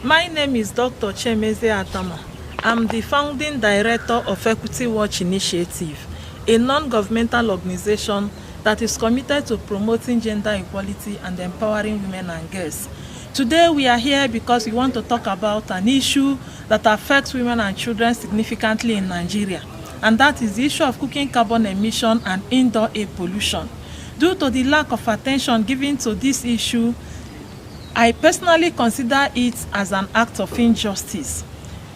My name is Dr. Chemeze Atama. I'm the founding director of Equity Watch Initiative, a non-governmental organization that is committed to promoting gender equality and empowering women and girls. Today we are here because we want to talk about an issue that affects women and children significantly in Nigeria, and that is the issue of cooking carbon emission and indoor air pollution. Due to the lack of attention given to this issue, I personally consider it as an act of injustice,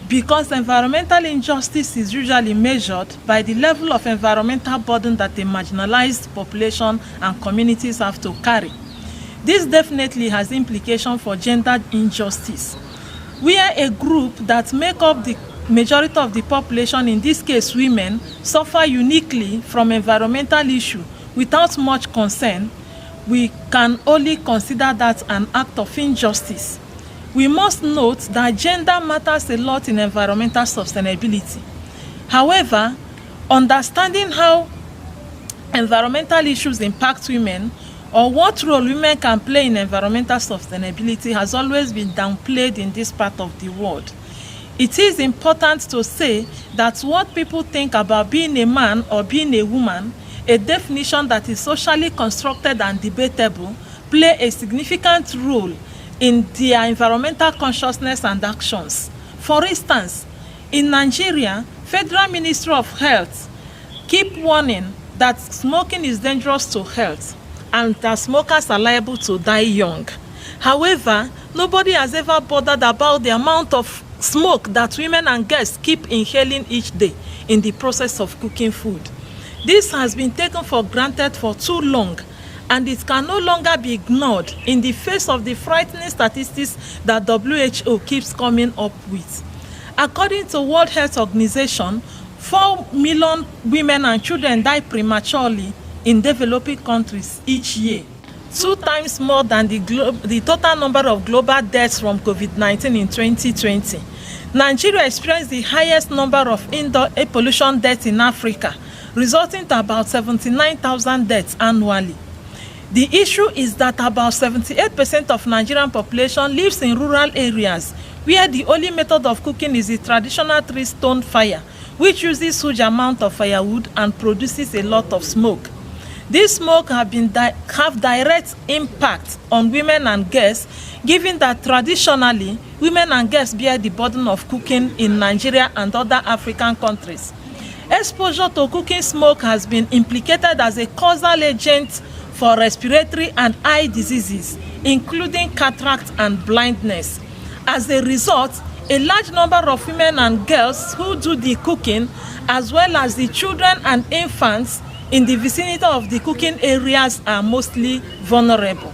because environmental injustice is usually measured by the level of environmental burden that a marginalized population and communities have to carry. This definitely has implications for gender injustice. We are a group that make up the majority of the population, in this case women, suffer uniquely from environmental issue without much concern. We can only consider that an act of injustice. We must note that gender matters a lot in environmental sustainability. However, understanding how environmental issues impact women or what role women can play in environmental sustainability has always been downplayed in this part of the world. It is important to say that what people think about being a man or being a woman, a definition that is socially constructed and debatable, play a significant role in their environmental consciousness and actions. For instance, in Nigeria, Federal Ministry of Health keep warning that smoking is dangerous to health and that smokers are liable to die young. However, nobody has ever bothered about the amount of smoke that women and girls keep inhaling each day in the process of cooking food. This has been taken for granted for too long, and it can no longer be ignored in the face of the frightening statistics that WHO keeps coming up with. According to World Health Organization, 4 million women and children die prematurely in developing countries each year, 2 times more than the total number of global deaths from COVID-19 in 2020. Nigeria experienced the highest number of indoor air pollution deaths in Africa, resulting to about 79,000 deaths annually. The issue is that about 78% of Nigerian population lives in rural areas where the only method of cooking is the traditional 3-stone fire, which uses huge amount of firewood and produces a lot of smoke. This smoke have direct impact on women and girls, given that traditionally women and girls bear the burden of cooking in Nigeria and other African countries. Exposure to cooking smoke has been implicated as a causal agent for respiratory and eye diseases, including cataract and blindness. As a result, a large number of women and girls who do the cooking, as well as the children and infants in the vicinity of the cooking areas, are mostly vulnerable.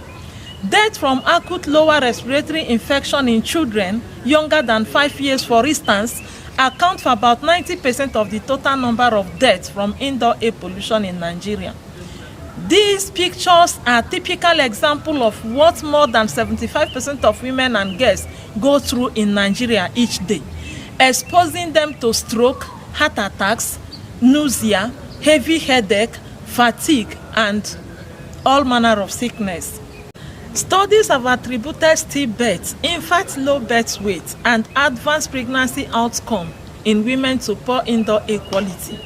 Death from acute lower respiratory infection in children younger than 5 years, for instance, account for about 90% of the total number of deaths from indoor air pollution in Nigeria. These pictures are typical example of what more than 75% of women and girls go through in Nigeria each day, exposing them to stroke, heart attacks, nausea, heavy headache, fatigue, and all manner of sickness. Studies have attributed stillbirth, infant low birth weight, and advanced pregnancy outcome in women to poor indoor air quality.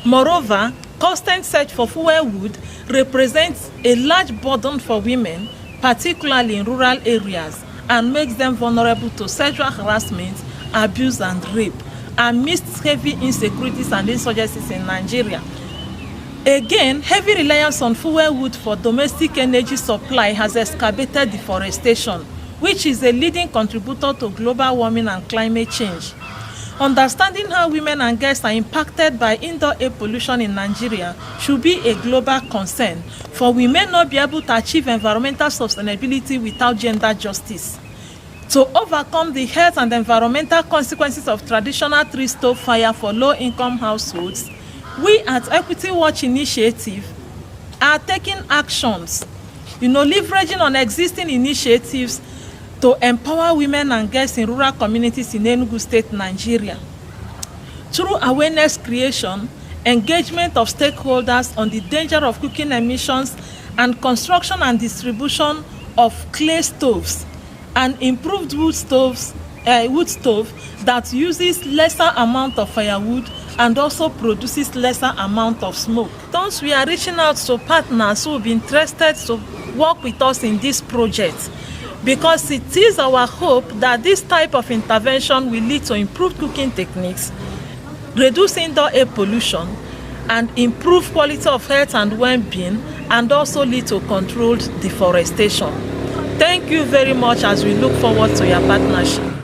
Moreover, constant search for fuelwood represents a large burden for women, particularly in rural areas, and makes them vulnerable to sexual harassment, abuse, and rape, amidst heavy insecurities and insurgencies in Nigeria. Again, heavy reliance on fuelwood for domestic energy supply has exacerbated deforestation, which is a leading contributor to global warming and climate change. Understanding how women and girls are impacted by indoor air pollution in Nigeria should be a global concern, for we may not be able to achieve environmental sustainability without gender justice. To overcome the health and environmental consequences of traditional 3-stove fire for low-income households, we at Equity Watch Initiative are taking actions, leveraging on existing initiatives to empower women and girls in rural communities in Enugu State, Nigeria. Through awareness creation, engagement of stakeholders on the danger of cooking emissions, and construction and distribution of clay stoves and improved wood stoves wood stove that uses lesser amount of firewood and also produces lesser amount of smoke. Thus, we are reaching out to partners who will be interested to work with us in this project, because it is our hope that this type of intervention will lead to improved cooking techniques, reduce indoor air pollution, and improve quality of health and well-being, and also lead to controlled deforestation. Thank you very much as we look forward to your partnership.